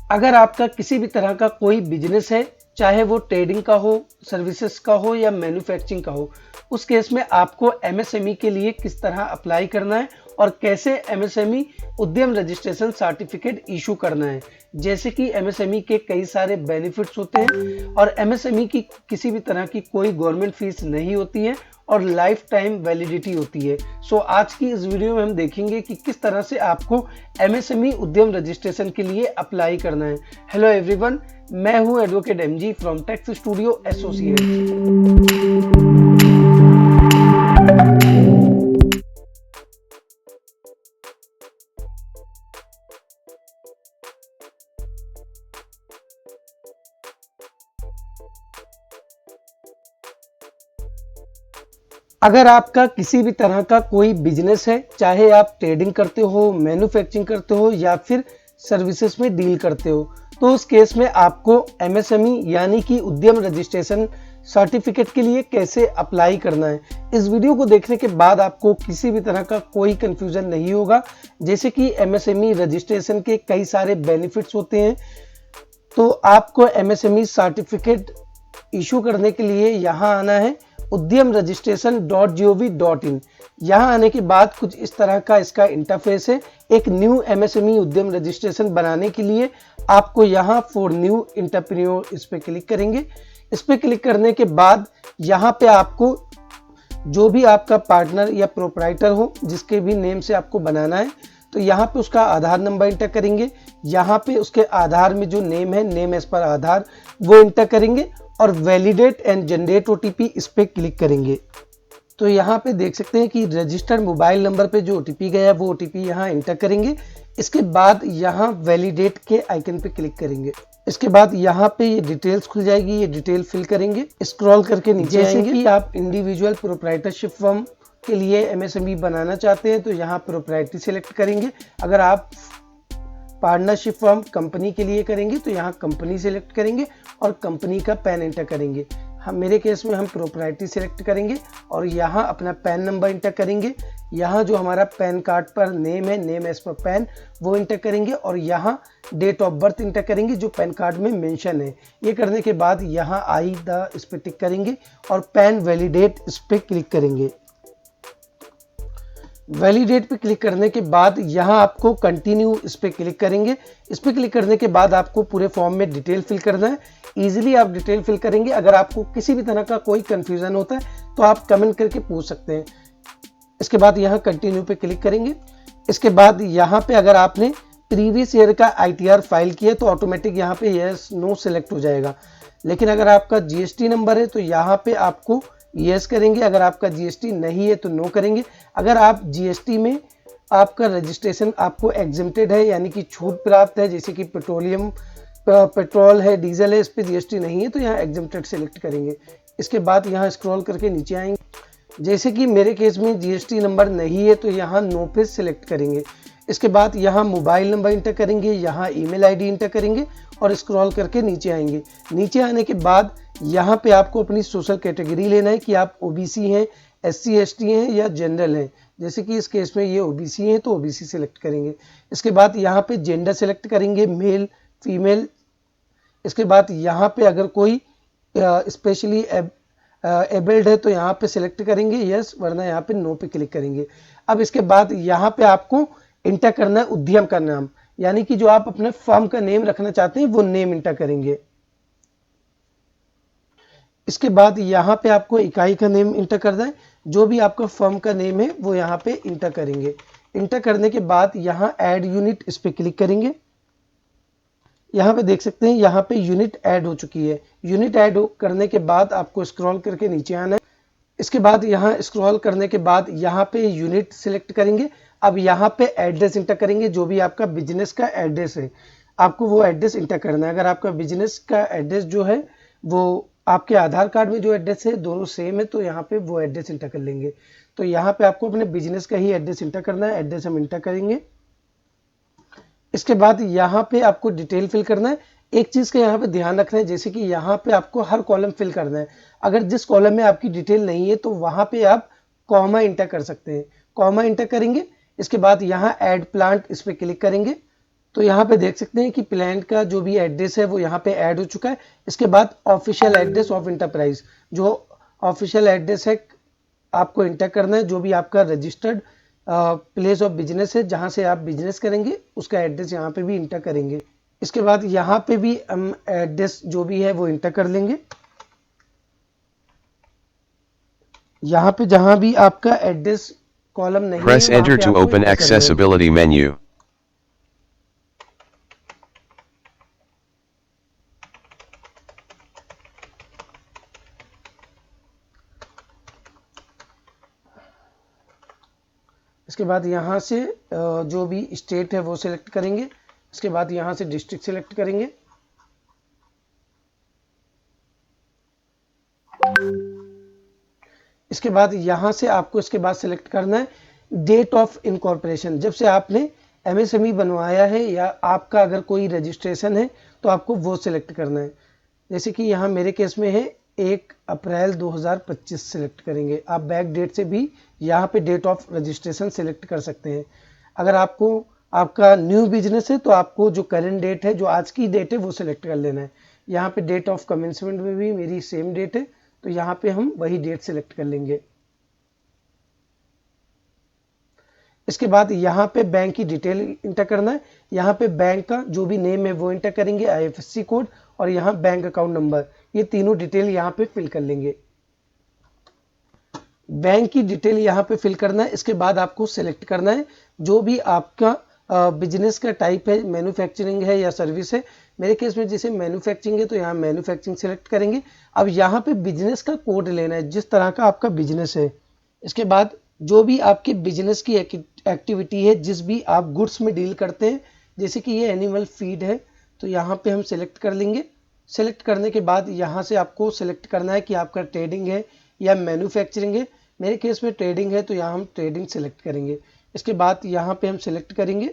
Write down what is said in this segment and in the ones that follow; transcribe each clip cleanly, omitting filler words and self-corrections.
अगर आपका किसी भी तरह का कोई बिजनेस है, चाहे वो ट्रेडिंग का हो, सर्विसेज का हो या मैन्युफैक्चरिंग का हो, उस केस में आपको एमएसएमई के लिए किस तरह अप्लाई करना है और कैसे एमएसएमई उद्यम रजिस्ट्रेशन सर्टिफिकेट इशू करना है। जैसे कि एमएसएमई के कई सारे बेनिफिट्स होते हैं और एमएसएमई की किसी भी तरह की कोई गवर्नमेंट फीस नहीं होती है और लाइफ टाइम वैलिडिटी होती है। सो आज की इस वीडियो में हम देखेंगे कि किस तरह से आपको एमएसएमई उद्यम रजिस्ट्रेशन के लिए अप्लाई करना है। हेलो एवरीवन, मैं हूं advocate MG from tax studio associates. अगर आपका किसी भी तरह का कोई बिजनेस है, चाहे आप ट्रेडिंग करते हो, मैन्युफैक्चरिंग करते हो या फिर सर्विसेज में डील करते हो, तो उस केस में आपको एमएसएमई यानी कि उद्यम रजिस्ट्रेशन सर्टिफिकेट के लिए कैसे अप्लाई करना है। इस वीडियो को देखने के बाद आपको किसी भी तरह का कोई कंफ्यूजन नहीं होगा। जैसे कि एमएसएमई रजिस्ट्रेशन के कई सारे बेनिफिट्स होते हैं, तो आपको एमएसएमई सर्टिफिकेट इशू करने के लिए यहाँ आना है उद्यम रजिस्ट्रेशन.gov.in। यहाँ आने के बाद कुछ इस तरह का इसका इंटरफेस है। एक न्यू एमएसएमई उद्यम रजिस्ट्रेशन बनाने के लिए आपको यहाँ फॉर न्यू एंटरप्रेन्योर इस पे क्लिक करेंगे। इस पे क्लिक करने के बाद यहाँ पे आपको जो भी आपका पार्टनर या प्रोप्राइटर हो, जिसके भी नेम से आपको बनाना है, तो यहाँ पे उसका आधार नंबर इंटर करेंगे। यहाँ पे उसके आधार में जो नेम है, नेम एज पर आधार, वो इंटर करेंगे और वैलिडेट एंड जनरेट ओटीपी इस पे क्लिक करेंगे। तो यहाँ पे देख सकते हैं कि रजिस्टर्ड मोबाइल नंबर पे जो ओटीपी गया है वो ओटीपी यहाँ इंटर करेंगे। इसके बाद यहाँ वैलिडेट के आइकन पे क्लिक करेंगे। इसके बाद यहाँ पे ये डिटेल्स खुल जाएगी, ये डिटेल फिल करेंगे। स्क्रॉल करके नीचे आएंगे कि आप इंडिविजुअल प्रोप्राइटरशिप फर्म के लिए एमएसएमई बनाना चाहते हैं तो यहाँ प्रोप्राइटरी सिलेक्ट करेंगे। अगर आप पार्टनरशिप फर्म कंपनी के लिए करेंगे तो यहाँ कंपनी सिलेक्ट करेंगे और कंपनी का पैन एंटर करेंगे। हम मेरे केस में हम प्रोप्राइटरी सिलेक्ट करेंगे और यहाँ अपना पैन नंबर इंटर करेंगे। यहाँ जो हमारा पैन कार्ड पर नेम है, नेम एज पर पैन, वो इंटर करेंगे और यहाँ डेट ऑफ बर्थ इंटर करेंगे जो पैन कार्ड में मेंशन है। ये करने के बाद यहाँ आई द इस पर टिक करेंगे और पैन वैलिडेट इस पर क्लिक करेंगे। वैलिडेट पे क्लिक करने के बाद यहाँ आपको कंटिन्यू इस पे क्लिक करेंगे। इस पे क्लिक करने के बाद आपको पूरे फॉर्म में डिटेल फिल करना है। इजीली आप डिटेल फिल करेंगे। अगर आपको किसी भी तरह का कोई कंफ्यूजन होता है तो आप कमेंट करके पूछ सकते हैं। इसके बाद यहाँ कंटिन्यू पे क्लिक करेंगे। इसके बाद यहाँ पे अगर आपने प्रीवियस ईयर का आईटीआर फाइल किया तो ऑटोमेटिक यहाँ पे यस नो सिलेक्ट हो जाएगा। लेकिन अगर आपका जीएसटी नंबर है तो यहाँ पे आपको यस करेंगे। अगर आपका जीएसटी नहीं है तो नो करेंगे। अगर आप जीएसटी में आपका रजिस्ट्रेशन आपको एग्जेम्प्टेड है यानी कि छूट प्राप्त है, जैसे कि पेट्रोल है, डीजल है, इस पे जीएसटी नहीं है तो यहाँ एग्जेम्प्टेड सेलेक्ट करेंगे। इसके बाद यहाँ स्क्रॉल करके नीचे आएंगे। जैसे कि मेरे केस में जीएसटी नंबर नहीं है तो यहाँ नो पे सिलेक्ट करेंगे। इसके बाद यहाँ मोबाइल नंबर इंटर करेंगे, यहाँ ईमेल आईडी इंटर करेंगे और स्क्रॉल करके नीचे आएंगे। नीचे आने के बाद यहाँ पे आपको अपनी सोशल कैटेगरी लेना है कि आप ओबीसी हैं, एससी एसटी हैं या जनरल हैं। जैसे कि इस केस में ये ओबीसी हैं तो ओबीसी सिलेक्ट करेंगे। इसके बाद यहाँ पे जेंडर सिलेक्ट करेंगे, मेल फीमेल। इसके बाद यहाँ पे अगर कोई स्पेशली एबल्ड है तो यहाँ पे सिलेक्ट करेंगे यस, वरना यहाँ पे नो पे क्लिक करेंगे। अब इसके बाद यहाँ पे आपको इंटर करना है उद्यम का नाम, यानी कि जो आप अपने फर्म का नेम रखना चाहते हैं वो नेम इंटर करेंगे। इसके बाद यहाँ पे आपको इकाई का नेम इंटर करना है। जो भी आपका फर्म का नेम है वो यहाँ पे इंटर करेंगे। इंटर करने के बाद यहाँ ऐड यूनिट इस पे क्लिक करेंगे। यहाँ पे देख सकते हैं यहाँ पे यूनिट ऐड हो चुकी है। यूनिट ऐड करने के बाद आपको स्क्रॉल करके नीचे आना है। इसके बाद यहाँ स्क्रॉल करने के बाद यहाँ पे यूनिट सिलेक्ट करेंगे। अब यहाँ पे एड्रेस इंटर करेंगे, जो भी आपका बिजनेस का एड्रेस है आपको वो एड्रेस इंटर करना है। अगर आपका बिजनेस का एड्रेस जो है वो आपके आधार कार्ड में जो एड्रेस है दोनों सेम है तो यहाँ पे वो एड्रेस इंटर कर लेंगे। तो यहाँ पे आपको अपने बिजनेस का ही एड्रेस इंटर करना है। एड्रेस हम इंटर करेंगे। इसके बाद यहाँ पे आपको डिटेल फिल करना है। एक चीज का यहाँ पे ध्यान रखना है, जैसे कि यहाँ पे आपको हर कॉलम फिल करना है। अगर जिस कॉलम में आपकी डिटेल नहीं है तो वहां पे आप कॉमा इंटर कर सकते हैं। कॉमा इंटर करेंगे। इसके बाद यहाँ ऐड प्लांट इस पे क्लिक करेंगे तो यहाँ पे देख सकते हैं कि प्लांट का जो भी एड्रेस है वो यहाँ पे ऐड हो चुका है। इसके बाद ऑफिशियल एड्रेस ऑफ इंटरप्राइज, जो ऑफिशियल एड्रेस है आपको इंटर करना है, जो भी आपका रजिस्टर्ड प्लेस ऑफ बिजनेस है जहाँ से आप बिजनेस करेंगे उसका एड्रेस यहाँ पे भी इंटर करेंगे। इसके बाद यहाँ पे भी हम एड्रेस जो भी है वो इंटर कर लेंगे। यहाँ पे जहाँ भी आपका एड्रेस कॉलम नहीं है Press वहाँ Enter पे to आपको open enter करना है। accessibility menu. इसके बाद यहाँ से जो भी स्टेट है वो सिलेक्ट करेंगे। इसके बाद यहाँ से डिस्ट्रिक्ट सिलेक्ट करेंगे। इसके बाद यहाँ से आपको इसके बाद सिलेक्ट करना है डेट ऑफ इनकॉर्पोरेशन। जब से आपने एमएसएमई बनवाया है या आपका अगर कोई रजिस्ट्रेशन है तो आपको वो सिलेक्ट करना है। जैसे कि यहाँ मेरे केस में है 1 अप्रैल 2025 सिलेक्ट करेंगे। आप बैक डेट से भी यहाँ पे डेट ऑफ रजिस्ट्रेशन सिलेक्ट कर सकते हैं। अगर आपको आपका न्यू बिजनेस है तो आपको जो करंट डेट है, जो आज की डेट है वो सिलेक्ट कर लेना है। यहाँ पे डेट ऑफ कमेंसमेंट में भी मेरी सेम डेट है तो यहाँ पे हम वही डेट सिलेक्ट कर लेंगे। इसके बाद यहाँ पे बैंक की डिटेल इंटर करना है। यहाँ पे बैंक का जो भी नेम है वो इंटर करेंगे, आईएफएससी कोड और यहाँ बैंक अकाउंट नंबर, ये तीनों डिटेल यहाँ पे फिल कर लेंगे। बैंक की डिटेल यहाँ पे फिल करना है। इसके बाद आपको सिलेक्ट करना है जो भी आपका बिजनेस का टाइप है, मैन्युफैक्चरिंग है या सर्विस है। मेरे केस में जैसे मैन्युफैक्चरिंग है तो यहाँ मैन्युफैक्चरिंग सिलेक्ट करेंगे। अब यहाँ पे बिजनेस का कोड लेना है जिस तरह का आपका बिजनेस है। इसके बाद जो भी आपके बिजनेस की एक्टिविटी है, जिस भी आप गुड्स में डील करते हैं, जैसे कि ये एनिमल फीड है तो यहाँ पे हम सिलेक्ट कर लेंगे। सिलेक्ट करने के बाद यहाँ से आपको सिलेक्ट करना है कि आपका ट्रेडिंग है या मैन्युफैक्चरिंग है। मेरे केस में ट्रेडिंग है तो यहाँ हम ट्रेडिंग सिलेक्ट करेंगे। इसके बाद यहाँ पे हम सिलेक्ट करेंगे।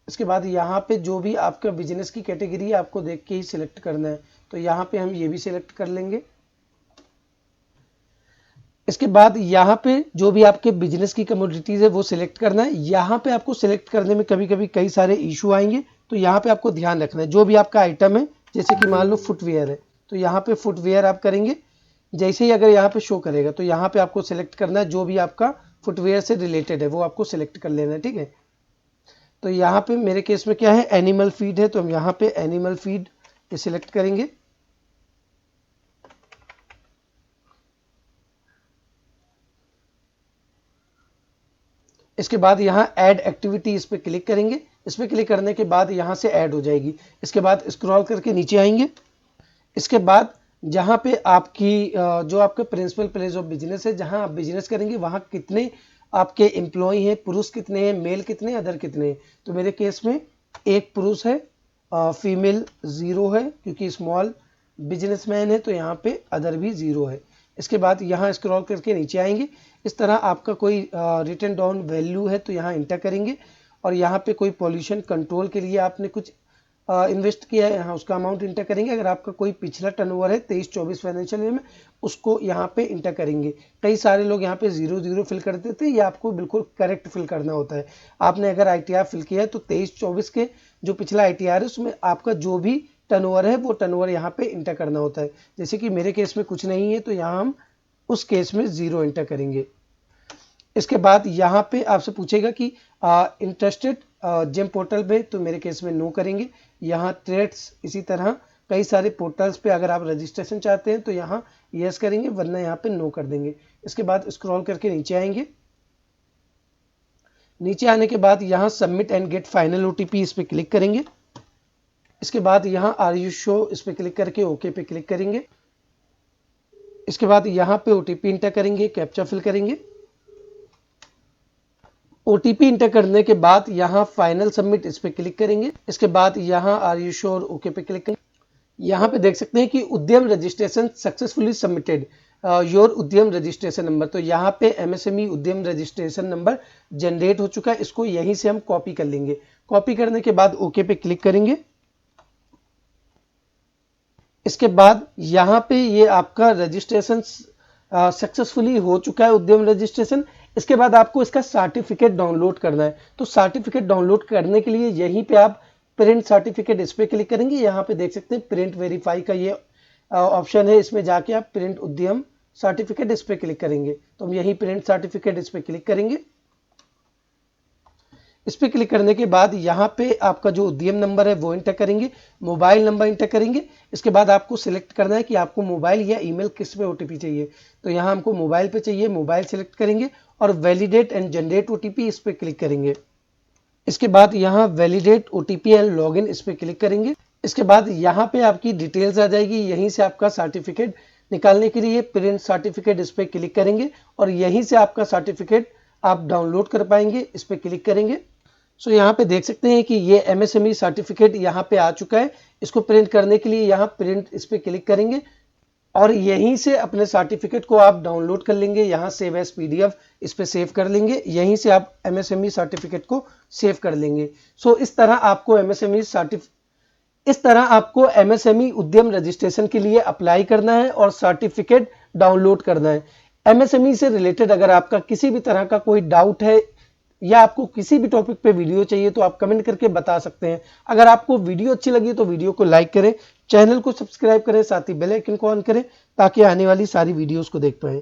इसके बाद यहाँ पे जो भी आपका बिजनेस की कैटेगरी है आपको देख के ही सिलेक्ट करना है, तो यहाँ पे हम ये भी सिलेक्ट कर लेंगे। इसके बाद यहाँ पे जो भी आपके बिजनेस की कमोडिटीज है वो सिलेक्ट करना है। यहाँ पे आपको सिलेक्ट करने में कभी कभी कई सारे इशू आएंगे तो यहाँ पे आपको ध्यान रखना है जो भी आपका आइटम है, जैसे कि मान लो फुटवेयर है तो यहाँ पे फुटवेयर आप करेंगे। जैसे ही अगर यहाँ पे शो करेगा तो यहाँ पे आपको सिलेक्ट करना है जो भी आपका फुटवेयर से रिलेटेड है वो आपको सिलेक्ट कर लेना है, ठीक है। तो यहाँ पे मेरे केस में क्या है, एनिमल फीड है तो हम यहाँ पे एनिमल फीड पे सिलेक्ट करेंगे। इसके बाद यहाँ ऐड एक्टिविटी इस पे क्लिक करेंगे। इस पे क्लिक करने के बाद यहाँ से ऐड हो जाएगी। इसके बाद स्क्रॉल करके नीचे आएंगे। इसके बाद जहाँ पे आपकी जो आपका प्रिंसिपल प्लेस ऑफ बिजनेस है, जहाँ आप बिजनेस करेंगे वहाँ कितने आपके एम्प्लॉय हैं, पुरुष कितने हैं, मेल कितने, अदर कितने हैं। तो मेरे केस में एक पुरुष है, फीमेल 0 है क्योंकि स्मॉल बिजनेसमैन है, तो यहाँ पे अदर भी 0 है। इसके बाद यहाँ स्क्रॉल करके नीचे आएंगे। इस तरह आपका कोई रिटन डाउन वैल्यू है तो यहाँ इंटर करेंगे और यहाँ पे कोई पॉल्यूशन कंट्रोल के लिए आपने कुछ इन्वेस्ट किया है, यहाँ उसका अमाउंट इंटर करेंगे। अगर आपका कोई पिछला टर्नओवर है 23-24 फाइनेंशियल ईयर में, उसको यहाँ पे इंटर करेंगे। कई सारे लोग यहाँ पे 0-0 फिल कर देते हैं, ये आपको बिल्कुल करेक्ट फिल करना होता है। आपने अगर ITR फिल किया है तो 23-24 के जो पिछला ITR है उसमें आपका जो भी टर्नओवर है वो टर्नओवर यहाँ पे इंटर करना होता है। जैसे कि मेरे केस में कुछ नहीं है तो यहाँ हम उस केस में 0 इंटर करेंगे। इसके बाद यहाँ पे आपसे पूछेगा कि इंटरेस्टेड जेम पोर्टल पे, तो मेरे केस में नो करेंगे। यहाँ ट्रेड्स इसी तरह कई सारे पोर्टल्स पे अगर आप रजिस्ट्रेशन चाहते हैं तो यहाँ यस करेंगे, वरना यहाँ पे नो कर देंगे। इसके बाद स्क्रॉल करके नीचे आएंगे। नीचे आने के बाद यहाँ submit and get final OTP इस पे क्लिक करेंगे। इसके बाद यहाँ आर यू शो इस पे क्लिक करके ओके पे क्लिक करेंगे। इसके बाद यहाँ पे OTP इंटर करेंगे, कैप्चा फिल करेंगे। OTP इंटर करने के बाद यहाँ फाइनल सबमिट इस पे क्लिक करेंगे। इसके बाद यहाँ आर यू श्योर ओके पे क्लिक करेंगे। यहाँ पे देख सकते हैं कि उद्यम रजिस्ट्रेशन सक्सेसफुली सबमिटेड योर उद्यम रजिस्ट्रेशन नंबर। तो यहाँ पे MSME उद्यम रजिस्ट्रेशन नंबर जनरेट हो चुका है। इसको यहीं से हम कॉपी कर लेंगे। कॉपी करने के बाद ओके पे क्लिक करेंगे। इसके बाद यहाँ पे ये आपका रजिस्ट्रेशन सक्सेसफुली हो चुका है, उद्यम रजिस्ट्रेशन। इसके बाद आपको इसका सर्टिफिकेट डाउनलोड करना है। तो सर्टिफिकेट डाउनलोड करने के लिए यहीं पे आप प्रिंट सर्टिफिकेट इस पे क्लिक करेंगे। यहाँ पे देख सकते हैं प्रिंट वेरीफाई का ये ऑप्शन है, इसमें जाके आप प्रिंट उद्यम सर्टिफिकेट इस पे क्लिक करेंगे। तो हम यही प्रिंट सर्टिफिकेट इस पे क्लिक करेंगे। इस पे क्लिक करने के बाद यहाँ पे आपका जो उद्यम नंबर है वो इंटर करेंगे, मोबाइल नंबर इंटर करेंगे। इसके बाद आपको सिलेक्ट करना है कि आपको मोबाइल या ईमेल किस पे ओटीपी चाहिए। तो यहाँ हमको मोबाइल पे चाहिए, मोबाइल सिलेक्ट करेंगे और वैलिडेट एंड जनरेट ओटीपी इस पे क्लिक करेंगे। इसके बाद यहाँ वैलिडेट ओटीपी एंड लॉगिन इस पे क्लिक करेंगे। इसके बाद यहाँ पे आपकी डिटेल्स आ जाएगी, यहीं से आपका सर्टिफिकेट निकालने के लिए प्रिंट सर्टिफिकेट इस पे क्लिक करेंगे और यहीं से आपका सर्टिफिकेट आप डाउनलोड कर पाएंगे। इस पे क्लिक करेंगे। सो यहाँ पे देख सकते हैं कि ये एमएसएमई सर्टिफिकेट यहाँ पे आ चुका है। इसको प्रिंट करने के लिए यहाँ प्रिंट इस पे क्लिक करेंगे और यहीं से अपने सर्टिफिकेट को आप डाउनलोड कर लेंगे। यहाँ सेव एज पीडीएफ इस पे सेव कर लेंगे, यहीं से आप एमएसएमई सर्टिफिकेट को सेव कर लेंगे। सो इस तरह आपको एमएसएमई उद्यम रजिस्ट्रेशन के लिए अप्लाई करना है और सर्टिफिकेट डाउनलोड करना है। एमएसएमई से रिलेटेड अगर आपका किसी भी तरह का कोई डाउट है या आपको किसी भी टॉपिक पे वीडियो चाहिए तो आप कमेंट करके बता सकते हैं। अगर आपको वीडियो अच्छी लगी तो वीडियो को लाइक करें, चैनल को सब्सक्राइब करें, साथ ही बेल आइकन को ऑन करें ताकि आने वाली सारी वीडियोस को देख पाएं।